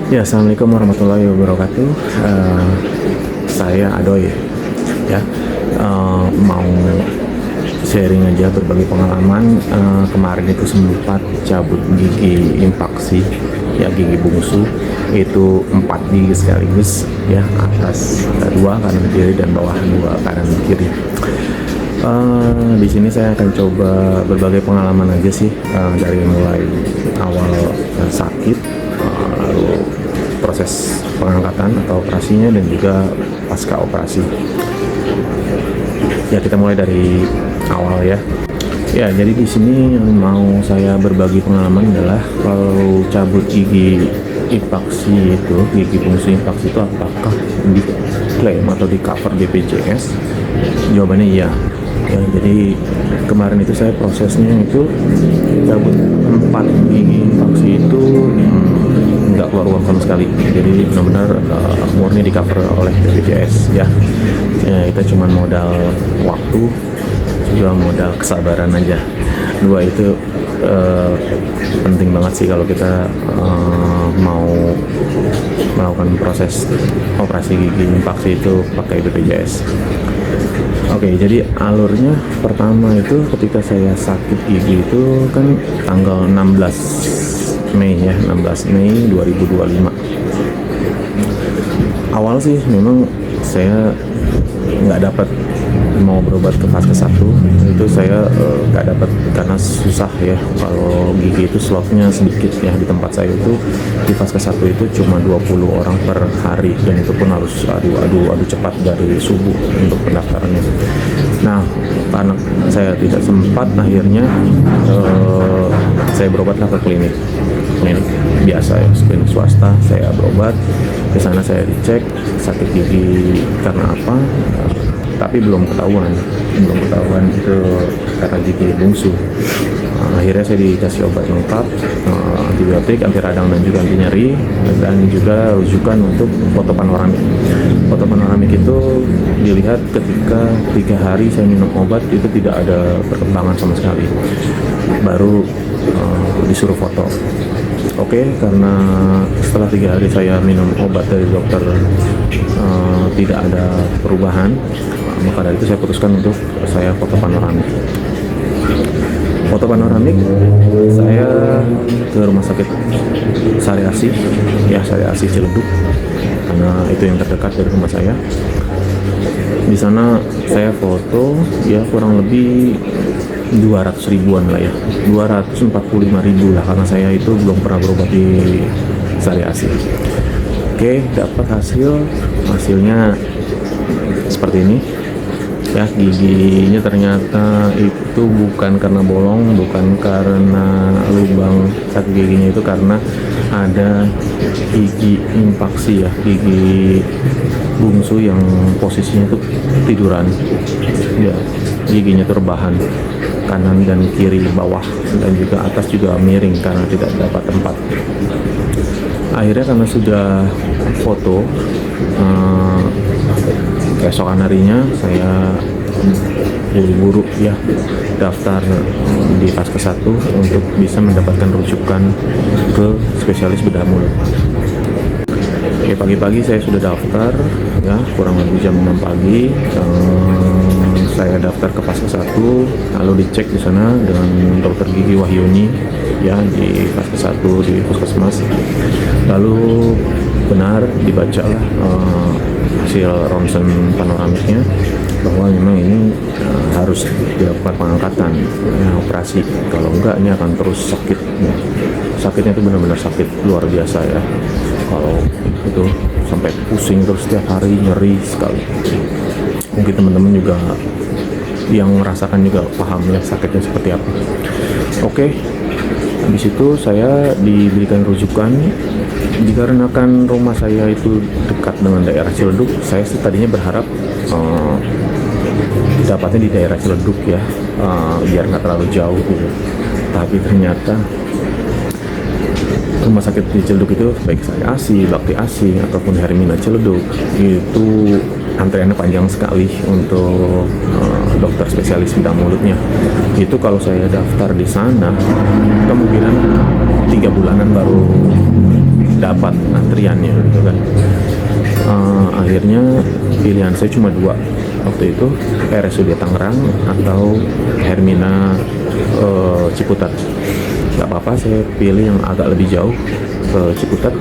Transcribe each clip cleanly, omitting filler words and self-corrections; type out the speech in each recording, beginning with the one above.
Ya, assalamualaikum warahmatullahi wabarakatuh. Saya Adoy, ya. Mau sharing aja berbagi pengalaman. Kemarin itu sempat cabut gigi impaksi, ya, gigi bungsu itu 4 gigi sekaligus, ya, atas 2 kanan kiri dan bawah 2 kanan kiri. Di sini saya akan coba berbagai pengalaman aja sih, dari mulai awal sakit, lalu proses pengangkatan atau operasinya, dan juga pasca operasi. Ya, kita mulai dari awal ya. Ya, jadi di sini yang mau saya berbagi pengalaman adalah kalau cabut gigi impaksi itu, gigi bungsu impaksi itu apakah diklaim atau di cover BPJS? Jawabannya iya. Ya, jadi kemarin itu saya prosesnya itu cabut 4 gigi impaksi itu nggak keluar uang sama sekali, jadi benar-benar murni di cover oleh BPJS, ya. Kita cuma modal waktu, juga modal kesabaran aja. 2 itu penting banget sih kalau kita mau melakukan proses operasi gigi impaksi itu pakai BPJS. Oke, jadi alurnya pertama itu ketika saya sakit gigi itu kan tanggal 16 Mei ya, 16 Mei 2025. Awal sih memang saya nggak dapat mau berobat ke fase 1, itu saya nggak dapat karena susah ya. Kalau gigi itu slotnya sedikit ya, di tempat saya itu di fase 1 itu cuma 20 orang per hari, dan itu pun harus adu cepat dari subuh untuk pendaftarannya. Nah, karena saya tidak sempat, akhirnya saya berobatlah ke klinik biasa ya, klinik swasta. Saya berobat ke sana, saya dicek sakit gigi karena apa, tapi belum ketahuan itu karena gigi bungsu. Akhirnya saya dikasih obat lengkap, antibiotik, anti radang, dan juga anti nyeri, dan juga rujukan untuk foto panoramik. Foto panoramik itu dilihat ketika 3 hari saya minum obat itu tidak ada perkembangan sama sekali, baru disuruh foto. Oke, karena setelah 3 hari saya minum obat dari dokter tidak ada perubahan, maka dari itu saya putuskan untuk saya foto panoramik. Foto panoramik saya ke rumah sakit Sari Asih, ya, Sari Asih Ciledug, karena itu yang terdekat dari rumah saya. Di sana saya foto ya kurang lebih 200 ribuan lah ya, 245 ribu lah, karena saya itu belum pernah berobat di Sari Asih. Oke, dapat hasilnya seperti ini ya. Giginya ternyata itu bukan karena bolong, bukan karena lubang satu giginya, itu karena ada gigi impaksi ya, gigi bungsu yang posisinya itu tiduran ya, giginya terbahan kanan dan kiri, bawah dan juga atas juga miring karena tidak dapat tempat. Akhirnya karena sudah foto, keesokan harinya saya buru-buru ya daftar di Vaskes 1 untuk bisa mendapatkan rujukan ke spesialis bedah mulut. Oke, pagi-pagi saya sudah daftar ya, kurang lebih jam 6 pagi. Saya daftar ke Vaskes 1, lalu dicek di sana dengan dokter gigi Wahyuni ya, di Vaskes 1 di Puskesmas. Lalu benar dibacalah hasil ronsen panoramiknya bahwa memang ini harus dilakukan pengangkatan ya, operasi. Kalau enggak ini akan terus sakit ya. Sakitnya itu benar-benar sakit luar biasa ya, kalau itu sampai pusing terus setiap hari, nyeri sekali. Mungkin teman-teman juga yang merasakan juga paham ya sakitnya seperti apa. Oke, habis itu saya diberikan rujukan. Dikarenakan rumah saya itu dekat dengan daerah Ciledug, saya tadinya berharap dapatnya di daerah Ciledug ya, biar nggak terlalu jauh gitu. Tapi ternyata rumah sakit di Ciledug itu, baik Sari Asih, Bakti Asih ataupun Hermina Ciledug, itu antriannya panjang sekali untuk dokter spesialis bedah mulutnya. Itu kalau saya daftar di sana kemungkinan 3 bulanan baru dapat antriannya gitu kan. Akhirnya pilihan saya cuma dua waktu itu, RSUD Tangerang atau Hermina Ciputat. Gak apa-apa, saya pilih yang agak lebih jauh ke Ciputat,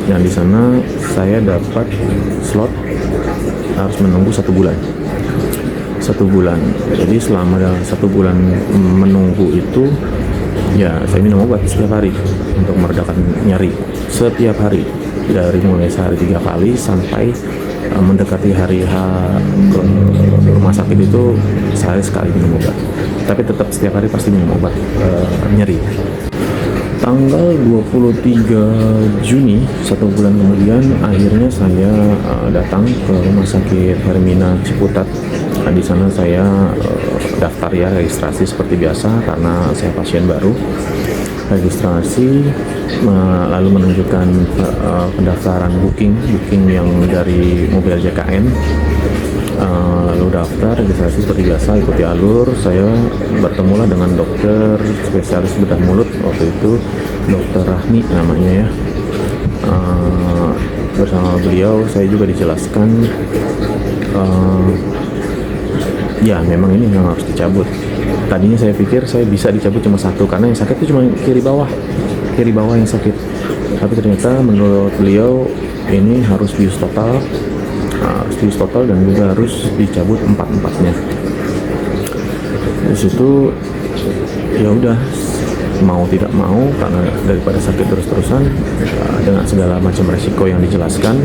dan di sana saya dapat slot harus menunggu 1 bulan. 1 bulan. Jadi selama 1 bulan menunggu itu, ya saya minum obat setiap hari untuk meredakan nyeri setiap hari, dari mulai sehari 3 kali sampai mendekati hari H ke rumah sakit itu sehari sekali minum obat. Tapi tetap setiap hari pasti minum obat nyeri. Tanggal 23 Juni, 1 bulan kemudian, akhirnya saya datang ke rumah sakit Hermina Ciputat. Di sana saya daftar ya, registrasi seperti biasa karena saya pasien baru. Registrasi, lalu menunjukkan pendaftaran booking yang dari mobil JKN. Lalu daftar registrasi seperti biasa, ikuti alur. Saya bertemulah dengan dokter spesialis bedah mulut waktu itu, Dokter Rahmi namanya ya. Bersama beliau saya juga dijelaskan ya memang ini yang harus dicabut. Tadinya saya pikir saya bisa dicabut cuma satu, karena yang sakit itu cuma kiri bawah yang sakit. Tapi ternyata menurut beliau ini harus bius total, dan juga harus dicabut 4-4-nya. Di situ ya udah, mau tidak mau, karena daripada sakit terus-terusan dengan segala macam resiko yang dijelaskan,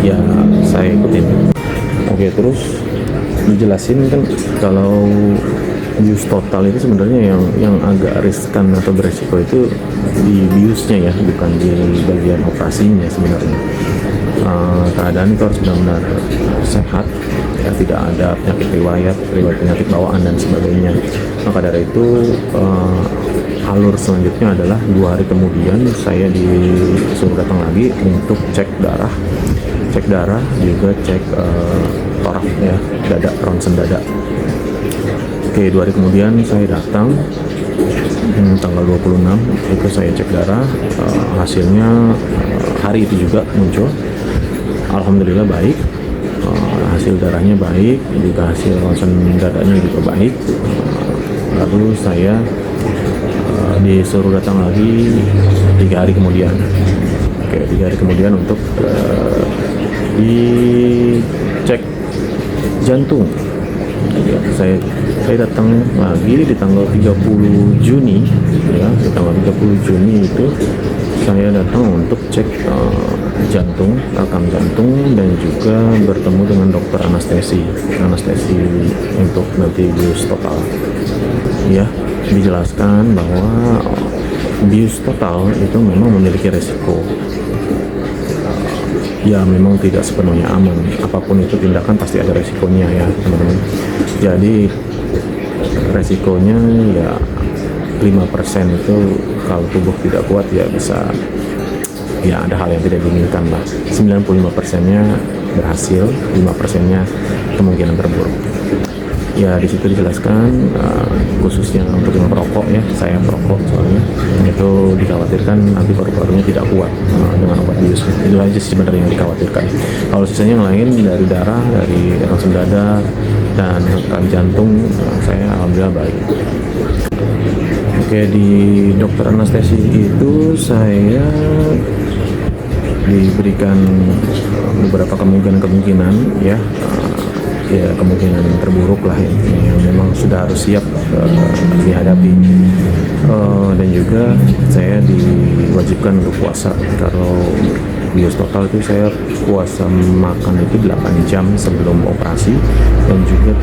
ya saya ikutin. Oke, terus dijelasin kan kalau bius total itu sebenarnya yang agak riskan atau beresiko itu di biusnya ya, bukan di bagian operasinya sebenarnya. Keadaan itu harus benar-benar sehat ya, tidak ada riwayat penyakit bawaan dan sebagainya. Maka dari itu alur selanjutnya adalah 2 hari kemudian saya disuruh datang lagi untuk cek darah juga cek torak ya, dada, ronsen dada. Oke, 2 hari kemudian saya datang, tanggal 26 itu saya cek darah. Hasilnya hari itu juga muncul, alhamdulillah baik. Hasil darahnya baik, juga hasil ronsen dadanya juga baik. Lalu saya disuruh datang lagi 3 hari kemudian. Oke, 3 hari kemudian untuk dicek jantung. Ya, saya datang lagi di tanggal 30 Juni ya, di tanggal 30 Juni itu saya datang untuk cek jantung, rekam jantung, dan juga bertemu dengan dokter anestesi untuk nanti bius total. Ya, dijelaskan bahwa bius total itu memang memiliki resiko. Ya memang tidak sepenuhnya aman, apapun itu tindakan pasti ada resikonya ya teman-teman. Jadi resikonya ya 5% itu kalau tubuh tidak kuat ya bisa, ya ada hal yang tidak diinginkan lah. 95%-nya berhasil, 5%-nya kemungkinan terburuk. Ya di situ dijelaskan khususnya untuk yang perokok ya, saya perokok soalnya, itu dikhawatirkan nanti paru-parunya tidak kuat dengan obat bius. Itu aja sih sebenarnya yang dikhawatirkan. Kalau sisanya yang lain dari darah, dari ronsen dada dan rekam jantung, saya alhamdulillah baik. Oke, di dokter anestesi itu saya diberikan beberapa kemungkinan ya, kemungkinan terburuk lah yang memang sudah harus siap dihadapi. Dan juga saya diwajibkan untuk puasa. Kalau bius total itu saya puasa makan itu 8 jam sebelum operasi, dan juga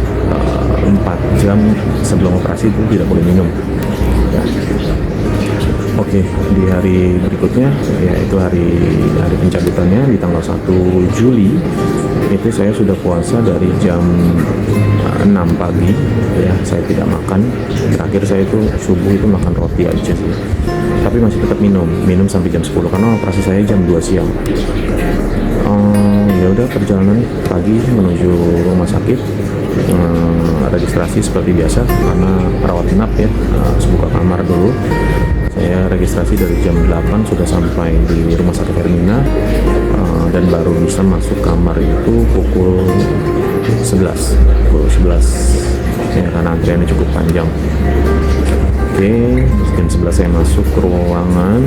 4 jam sebelum operasi itu tidak boleh minum ya. Oke, di hari berikutnya yaitu hari pencabutannya di tanggal 1 Juli itu saya sudah puasa dari jam 6 pagi ya, saya tidak makan. Terakhir saya itu subuh itu makan roti aja sih, tapi masih tetap minum sampai jam 10 karena operasi saya jam 2 siang. Ya udah, perjalanan pagi menuju rumah sakit, registrasi seperti biasa karena rawat inap ya, harus buka kamar dulu. Saya registrasi dari jam 8 sudah sampai di rumah sakit bisa masuk kamar itu pukul 11 ya, karena antriannya cukup panjang. Oke, jam 11 saya masuk ke ruangan,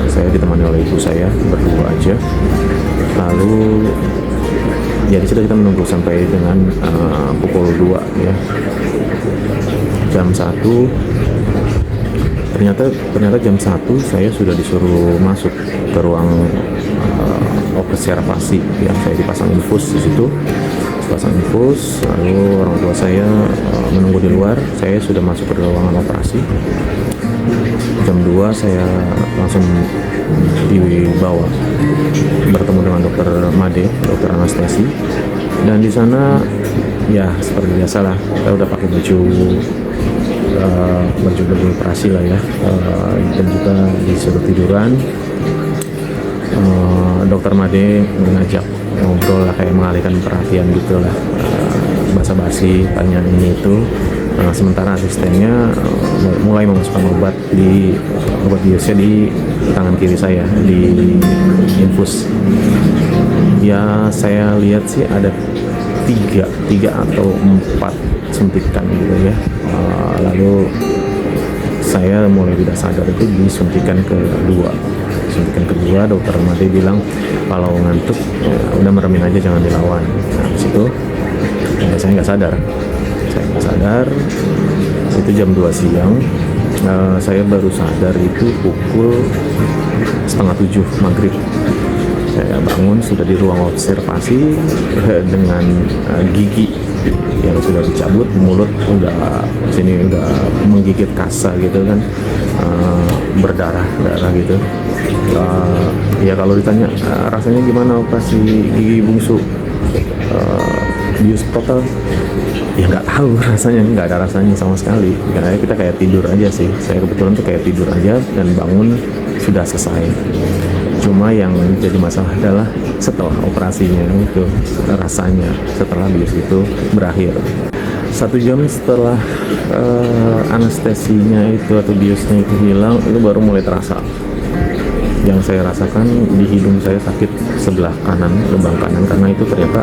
saya ditemani oleh ibu saya, berdua aja. Lalu ya di situ kita menunggu sampai dengan pukul 2 ya. Jam 1 ternyata jam 1 saya sudah disuruh masuk ke ruang observasi ya. Saya dipasang infus di situ, lalu orang tua saya menunggu di luar. Saya sudah masuk ke ruangan operasi. Jam 2 saya langsung dibawa bertemu dengan dokter Made, dokter anestesi, dan di sana ya seperti biasa lah, saya udah pakai baju operasi lah ya, dan juga disuruh tiduran. Dokter Made mengajak ngobrol lah, kayak mengalihkan perhatian gitu lah, basa-basi, tanya ini itu. Sementara asistennya mulai memasukkan obat biusnya di tangan kiri saya, di infus. Ya saya lihat sih ada tiga atau 4 suntikan gitu ya. Lalu saya mulai tidak sadar itu di suntikan kedua. Dokter Made bilang kalau ngantuk udah meremin aja, jangan dilawan. Nah disitu saya nggak sadar. Itu jam 2 siang. Saya baru sadar itu pukul 6:30 maghrib. Saya bangun sudah di ruang observasi dengan gigi yang sudah dicabut, mulut udah menggigit kasa gitu kan, berdarah gitu. Ya kalau ditanya rasanya gimana operasi gigi bungsu bius total, ya nggak tahu rasanya, nggak ada rasanya sama sekali. Karena kita kayak tidur aja sih. Saya kebetulan tuh kayak tidur aja dan bangun sudah selesai. Cuma yang jadi masalah adalah setelah operasinya itu rasanya, setelah bius itu berakhir. 1 jam setelah anestesinya itu atau biusnya itu hilang, itu baru mulai terasa. Yang saya rasakan di hidung saya sakit sebelah kanan, lubang kanan, karena itu ternyata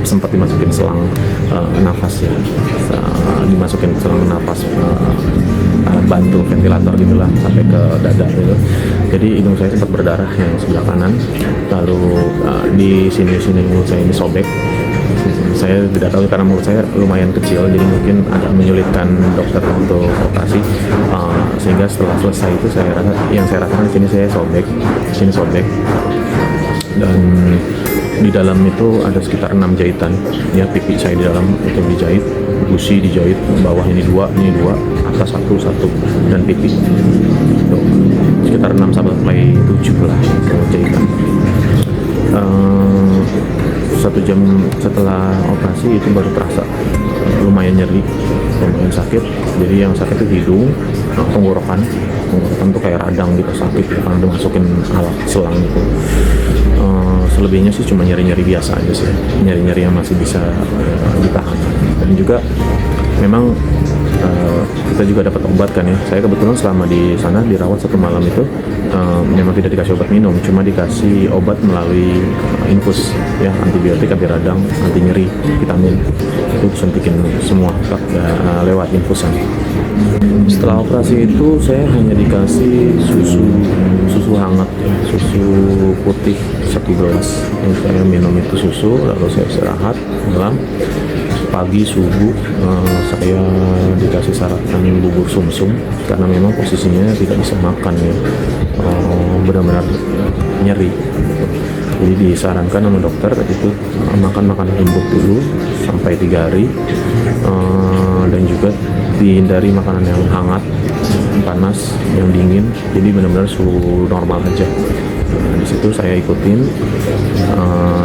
sempat dimasukin selang nafas ya, dimasukin selang nafas bantu ventilator gitulah sampai ke dada gitu. Jadi hidung saya sempat berdarah yang sebelah kanan. Lalu di sini mulut saya ini sobek. Saya tidak tahu karena mulut saya lumayan kecil, jadi mungkin agak menyulitkan dokter untuk operasi. Sehingga setelah selesai itu saya rasakan di sini saya sobek, dan di dalam itu ada sekitar 6 jahitan ya. Pipi saya di dalam itu dijahit, gusi dijahit, bawah ini dua, atas satu, dan pipi tuh, sekitar 6 sampai 7 lah jahitan. 1 jam setelah operasi itu baru terasa lumayan nyeri, lumayan sakit. Jadi yang sakit itu hidung, tenggorokan tuh kayak radang gitu, sakit karena dimasukin alat selang gitu. Selebihnya sih cuma nyeri-nyeri biasa aja sih, nyeri-nyeri yang masih bisa ditahan. Dan juga memang kita juga dapat obat kan ya. Saya kebetulan selama di sana dirawat 1 malam itu memang tidak dikasih obat minum, cuma dikasih obat melalui infus ya, antibiotik, anti radang, anti nyeri, vitamin. Itu disuntikin semua lewat infusan. Setelah operasi itu saya hanya dikasih susu hangat, susu putih 1 gelas. Saya minum itu susu, lalu saya istirahat malam. Pagi subuh saya dikasih sarapan bubur sumsum karena memang posisinya tidak bisa makan ya, benar-benar nyeri. Jadi disarankan sama dokter itu makan makanan lembut dulu sampai 3 hari, dan juga dihindari makanan yang hangat, panas, yang dingin. Jadi benar-benar suhu normal aja. Di situ saya ikutin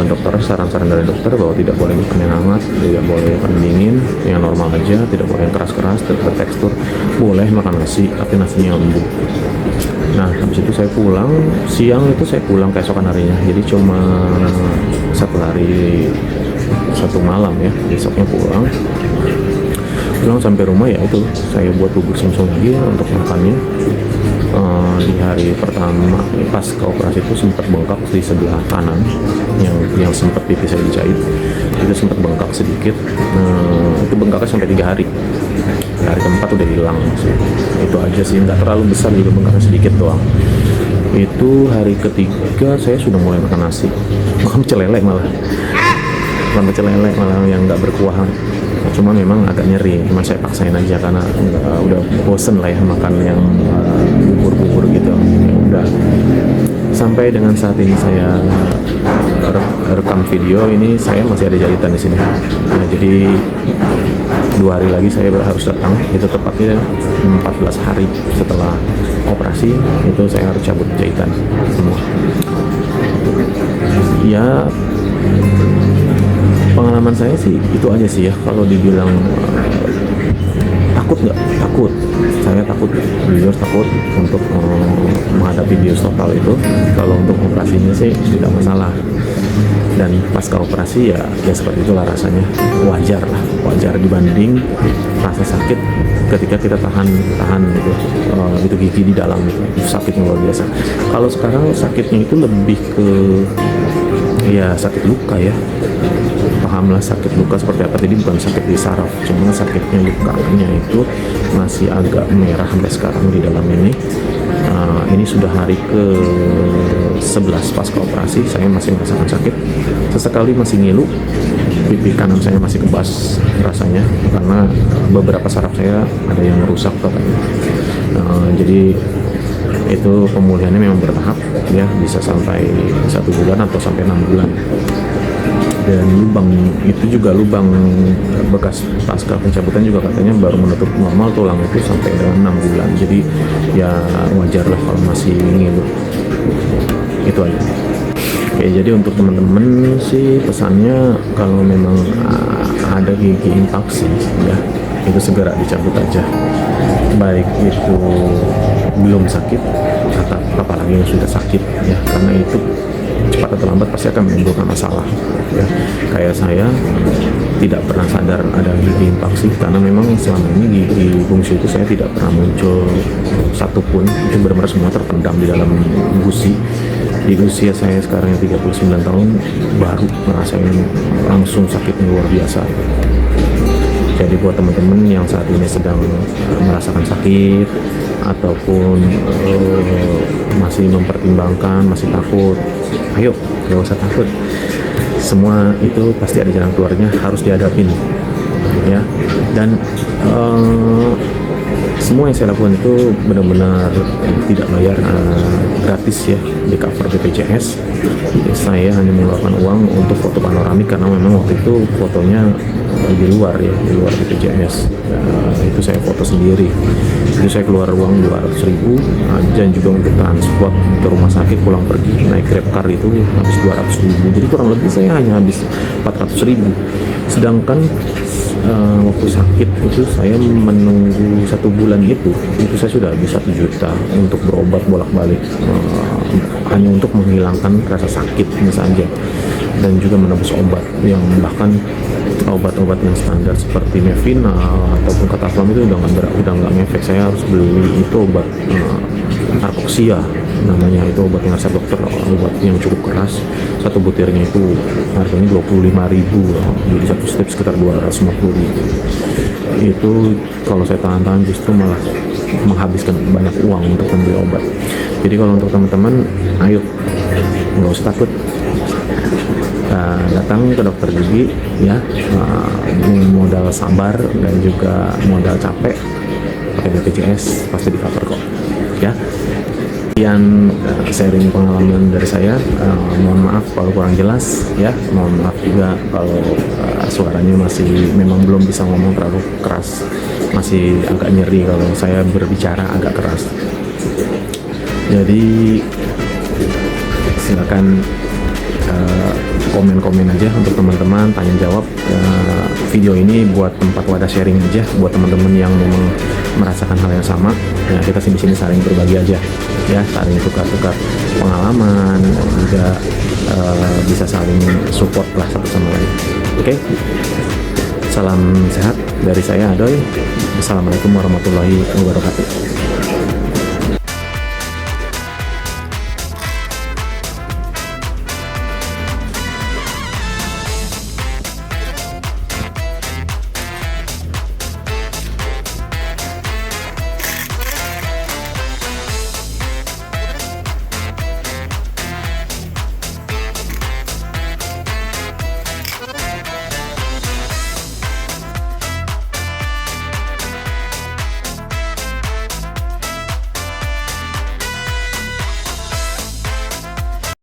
dokter, saran-saran dari dokter bahwa tidak boleh makan yang hangat, tidak boleh makan dingin, yang normal aja, tidak boleh yang keras-keras, bertekstur. Boleh makan nasi, tapi nasinya yang lembut. Nah, habis itu saya pulang, siang itu saya pulang keesokan harinya. Jadi cuma 1 hari 1 malam ya, besoknya pulang sampai rumah ya itu saya buat bubur sumsum lagi untuk makannya. di hari pertama pas ke operasi itu sempat bengkak di sebelah kanan, yang sempat pipi saya dijahit itu sempat bengkak sedikit. Itu bengkaknya sampai 3 hari. Hari keempat udah hilang sih. Itu aja sih, nggak terlalu besar juga, bengkaknya sedikit doang. Itu hari ketiga saya sudah mulai makan nasi, bukan pecel lele malah yang nggak berkuah. Cuma memang agak nyeri, cuma saya paksain aja karena udah bosen lah ya makan yang bubur-bubur gitu. Ya udah, sampai dengan saat ini saya rekam video ini, saya masih ada jahitan di sini. Nah, jadi 2 hari lagi saya harus datang, itu tepatnya 14 hari setelah operasi itu saya harus cabut jahitan semua. Ya, pengalaman saya sih itu aja sih ya. Kalau dibilang takut nggak? Takut. Saya takut, jujur takut untuk menghadapi bios total itu. Kalau untuk operasinya sih tidak masalah. Dan pasca operasi ya seperti itulah rasanya. Wajar dibanding rasa sakit ketika kita tahan gitu. Itu gigi di dalam itu sakitnya luar biasa. Kalau sekarang sakitnya itu lebih ke ya sakit luka ya. Pahamlah sakit luka seperti apa. Tadi bukan sakit di saraf, cuma sakitnya lukanya itu masih agak merah sampai sekarang di dalam ini. Ini sudah hari ke 11 pasca operasi, saya masih merasakan sakit. Sesekali masih ngilu, pipi kanan saya masih kebas rasanya karena beberapa saraf saya ada yang rusak katanya. Jadi itu pemulihannya memang bertahap ya, bisa sampai 1 bulan atau sampai 6 bulan. Dan lubang itu juga, lubang bekas pasca pencabutan juga katanya baru menutup normal tulang itu sampai dengan 6 bulan. Jadi ya wajar lah kalau masih ngilu. Itu aja. Oke, jadi untuk teman-teman sih pesannya, kalau memang ada gigi impaksi ya, itu segera dicabut aja. Baik itu belum sakit atau apalagi yang sudah sakit ya, karena itu cepat atau lambat pasti akan menimbulkan masalah ya. Kayak saya tidak pernah sadar ada gigi impaksi karena memang selama ini gigi bungsu itu saya tidak pernah muncul satupun, itu benar-benar semua terpendam di dalam gusi. Di usia saya sekarang yang 39 tahun baru ngerasain langsung sakitnya luar biasa. Jadi buat teman-teman yang saat ini sedang merasakan sakit ataupun masih mempertimbangkan, masih takut, ayo gak usah takut. Semua itu pasti ada jalan keluarnya, harus dihadapin ya. Dan semua yang saya lakukan itu benar-benar tidak bayar, gratis ya, di cover BPJS. Saya hanya mengeluarkan uang untuk foto panoramik karena memang waktu itu fotonya di luar ya, di luar BPJS. Itu saya foto sendiri. Itu saya keluar uang 200.000, dan juga untuk transport ke rumah sakit pulang pergi naik Grab car itu habis 200.000. Jadi kurang lebih saya hanya habis 400.000. Sedangkan waktu sakit itu saya menunggu 1 bulan itu saya sudah habis 1 juta untuk berobat bolak-balik, hanya untuk menghilangkan rasa sakitnya saja, dan juga menebus obat yang bahkan obat-obat yang standar seperti Mevinal ataupun Kataflam itu udah nggak ngefek. Saya harus beli itu obat Arcoxia namanya, itu obat yang resep dokter, obat yang cukup keras. 1 butirnya itu harganya 25.000, jadi 1 strip sekitar 250.000. Itu kalau saya tahan-tahan justru malah menghabiskan banyak uang untuk membeli obat. Jadi kalau untuk teman-teman, ayo nggak usah takut, datang ke dokter gigi ya, modal sabar dan juga modal capek, pakai BPJS pasti di cover kok ya. Sekian sharing pengalaman dari saya. Mohon maaf kalau kurang jelas ya, mohon maaf juga kalau suaranya masih memang belum bisa ngomong terlalu keras, masih agak nyeri kalau saya berbicara agak keras. Jadi silakan komen-komen aja untuk teman-teman, tanya jawab. Video ini buat tempat wadah sharing aja buat teman-teman yang memang merasakan hal yang sama. Ya, kita di sini saling berbagi aja ya, saling tukar-tukar pengalaman dan juga bisa saling support lah satu sama lain. Oke? Salam sehat dari saya Adoy. Assalamualaikum warahmatullahi wabarakatuh.